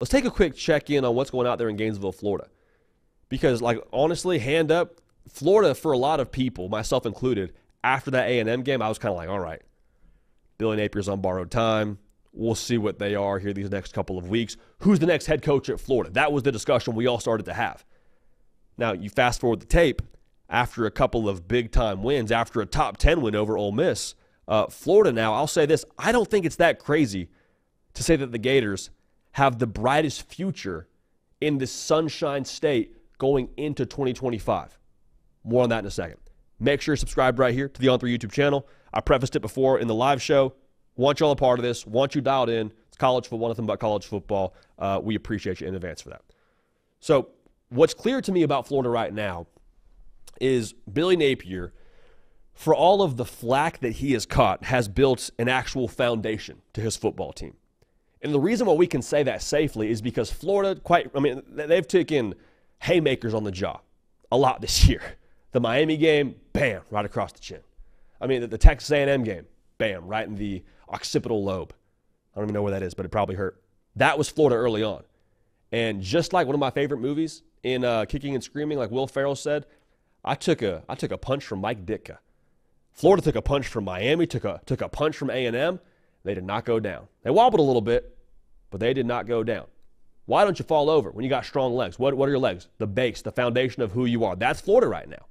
Let's take a quick check-in on what's going out there in Gainesville, Florida. Because, honestly, hand up, Florida, for a lot of people, myself included, after that A&M game, I was kind of like, all right, Billy Napier's on borrowed time. We'll see what they are here these next couple of weeks. Who's the next head coach at Florida? That was the discussion we all started to have. Now, you fast forward the tape, after a couple of big-time wins, after a top 10 win over Ole Miss, Florida now, I'll say this, I don't think it's that crazy to say that the Gators have the brightest future in this Sunshine State going into 2025. More on that in a second. Make sure you're subscribed right here to the On3 YouTube channel. I prefaced it before in the live show. Want you all a part of this. Want you dialed in. It's college football, nothing but college football. We appreciate you in advance for that. So what's clear to me about Florida right now is Billy Napier, for all of the flack that he has caught, has built an actual foundation to his football team. And the reason why we can say that safely is because Florida, they've taken haymakers on the jaw a lot this year. The Miami game, bam, right across the chin. The Texas A&M game, bam, right in the occipital lobe. I don't even know where that is, but it probably hurt. That was Florida early on. And just like one of my favorite movies in Kicking and Screaming, like Will Ferrell said, I took a punch from Mike Ditka. Florida took a punch from Miami, took a punch from A&M. They did not go down. They wobbled a little bit, but they did not go down. Why don't you fall over when you got strong legs? What are your legs? The base, the foundation of who you are. That's Florida right now.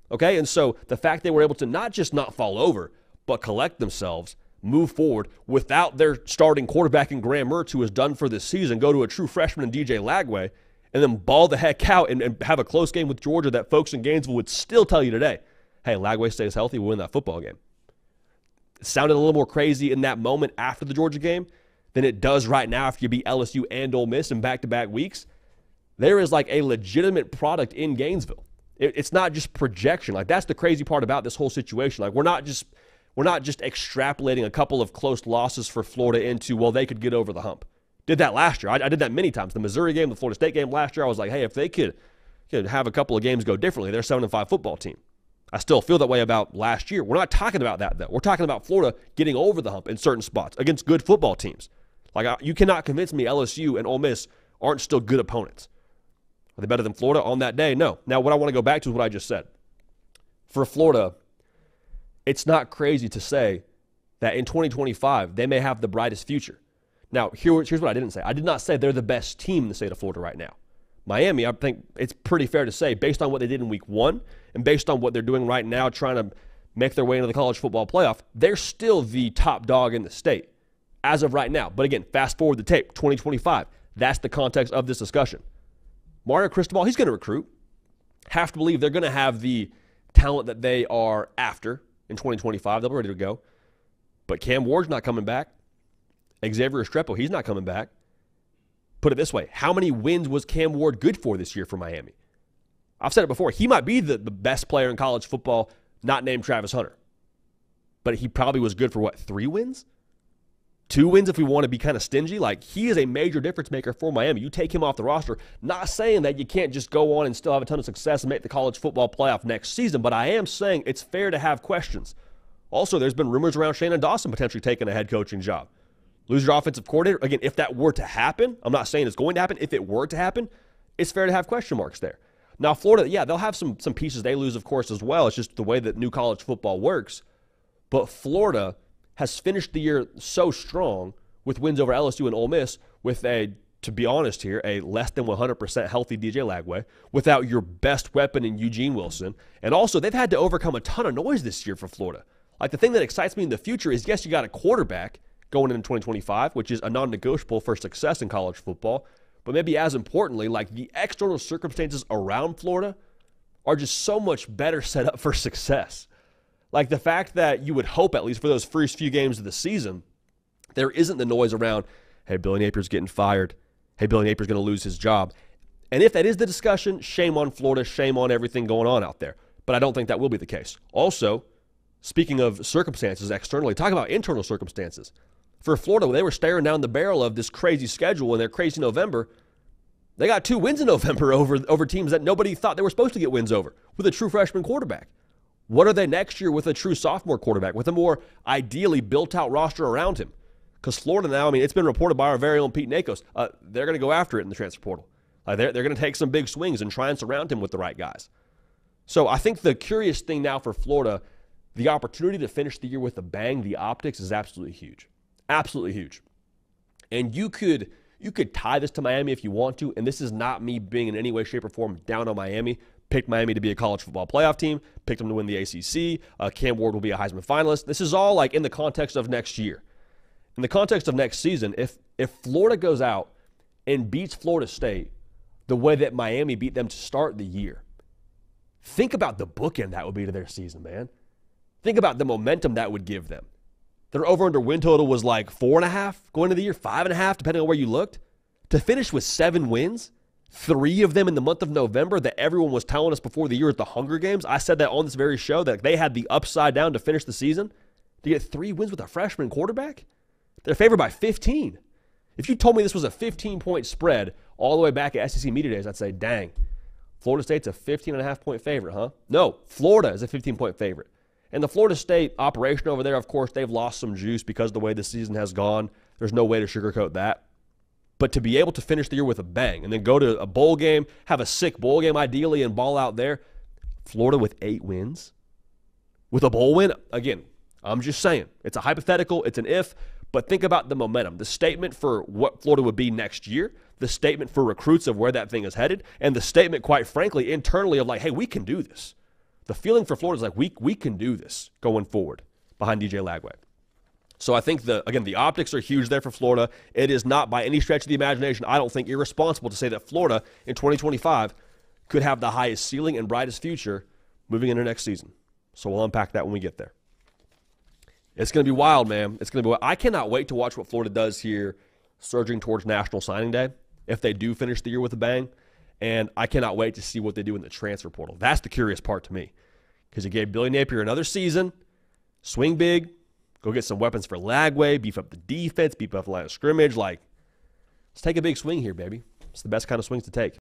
Okay, and so the fact they were able to not just not fall over, but collect themselves, move forward without their starting quarterback in Graham Mertz, who is done for this season, go to a true freshman in DJ Lagway, and then ball the heck out and have a close game with Georgia that folks in Gainesville would still tell you today, hey, Lagway stays healthy, we'll win that football game. It sounded a little more crazy in that moment after the Georgia game than it does right now after you beat LSU and Ole Miss in back-to-back weeks. There is a legitimate product in Gainesville. It's not just projection. That's the crazy part about this whole situation. We're not just extrapolating a couple of close losses for Florida into, well, they could get over the hump. Did that last year. I did that many times. The Missouri game, the Florida State game last year, I was like, hey, if they could have a couple of games go differently, they're a 7-5 football team. I still feel that way about last year. We're not talking about that, though. We're talking about Florida getting over the hump in certain spots against good football teams. You cannot convince me LSU and Ole Miss aren't still good opponents. Are they better than Florida on that day? No. Now, what I want to go back to is what I just said. For Florida, it's not crazy to say that in 2025, they may have the brightest future. Now, here's what I didn't say. I did not say they're the best team in the state of Florida right now. Miami, I think it's pretty fair to say, based on what they did in week 1 and based on what they're doing right now, trying to make their way into the college football playoff, they're still the top dog in the state as of right now. But again, fast forward the tape, 2025. That's the context of this discussion. Mario Cristobal, he's going to recruit. Have to believe they're going to have the talent that they are after in 2025. They'll be ready to go. But Cam Ward's not coming back. Xavier Estrepo, he's not coming back. Put it this way, how many wins was Cam Ward good for this year for Miami? I've said it before. He might be the best player in college football, not named Travis Hunter. But he probably was good for, 3 wins? 2 wins if we want to be kind of stingy. He is a major difference maker for Miami. You take him off the roster, not saying that you can't just go on and still have a ton of success and make the college football playoff next season, but I am saying it's fair to have questions. Also, there's been rumors around Shannon Dawson potentially taking a head coaching job. Lose your offensive coordinator. Again, if that were to happen, I'm not saying it's going to happen. If it were to happen, it's fair to have question marks there. Now, Florida, yeah, they'll have some pieces they lose, of course, as well. It's just the way that new college football works. But Florida has finished the year so strong with wins over LSU and Ole Miss with to be honest here, a less than 100% healthy DJ Lagway, without your best weapon in Eugene Wilson. And also, they've had to overcome a ton of noise this year for Florida. The thing that excites me in the future is, yes, you got a quarterback going into 2025, which is a non-negotiable for success in college football. But maybe as importantly, the external circumstances around Florida are just so much better set up for success. The fact that you would hope, at least for those first few games of the season, there isn't the noise around, hey, Billy Napier's getting fired. Hey, Billy Napier's going to lose his job. And if that is the discussion, shame on Florida, shame on everything going on out there. But I don't think that will be the case. Also, speaking of circumstances externally, talk about internal circumstances. For Florida, they were staring down the barrel of this crazy schedule in their crazy November. They got 2 wins in November over teams that nobody thought they were supposed to get wins over with a true freshman quarterback. What are they next year with a true sophomore quarterback, with a more ideally built-out roster around him? Because Florida now, I mean, it's been reported by our very own Pete Nakos, they're going to go after it in the transfer portal. They're going to take some big swings and try and surround him with the right guys. So I think the curious thing now for Florida, the opportunity to finish the year with a bang, the optics is absolutely huge. Absolutely huge. And you could tie this to Miami if you want to, and this is not me being in any way, shape, or form down on Miami. Picked Miami to be a college football playoff team, picked them to win the ACC. Cam Ward will be a Heisman finalist. This is all like in the context of next year. In the context of next season, if Florida goes out and beats Florida State the way that Miami beat them to start the year, think about the bookend that would be to their season, man. Think about the momentum that would give them. Their over-under win total was like 4.5 going into the year, 5.5, depending on where you looked. To finish with 7 wins, 3 of them in the month of November that everyone was telling us before the year at the Hunger Games. I said that on this very show, that they had the upside down to finish the season. To get 3 wins with a freshman quarterback, they're favored by 15. If you told me this was a 15-point spread all the way back at SEC Media Days, I'd say, dang, Florida State's a 15.5-point favorite, huh? No, Florida is a 15-point favorite. And the Florida State operation over there, of course, they've lost some juice because of the way the season has gone. There's no way to sugarcoat that. But to be able to finish the year with a bang and then go to a bowl game, have a sick bowl game ideally and ball out there, Florida with 8 wins, with a bowl win, again, I'm just saying, it's a hypothetical, it's an if, but think about the momentum, the statement for what Florida would be next year, the statement for recruits of where that thing is headed, and the statement, quite frankly, internally of like, hey, we can do this. The feeling for Florida is like, we can do this going forward behind DJ Lagway. So I think, the optics are huge there for Florida. It is not by any stretch of the imagination, I don't think, irresponsible to say that Florida in 2025 could have the highest ceiling and brightest future moving into next season. So we'll unpack that when we get there. It's going to be wild, man. It's going to be wild. I cannot wait to watch what Florida does here surging towards National Signing Day if they do finish the year with a bang. And I cannot wait to see what they do in the transfer portal. That's the curious part to me. Because you gave Billy Napier another season, swing big, go get some weapons for Lagway, beef up the defense, beef up the line of scrimmage. Like, let's take a big swing here, baby. It's the best kind of swings to take.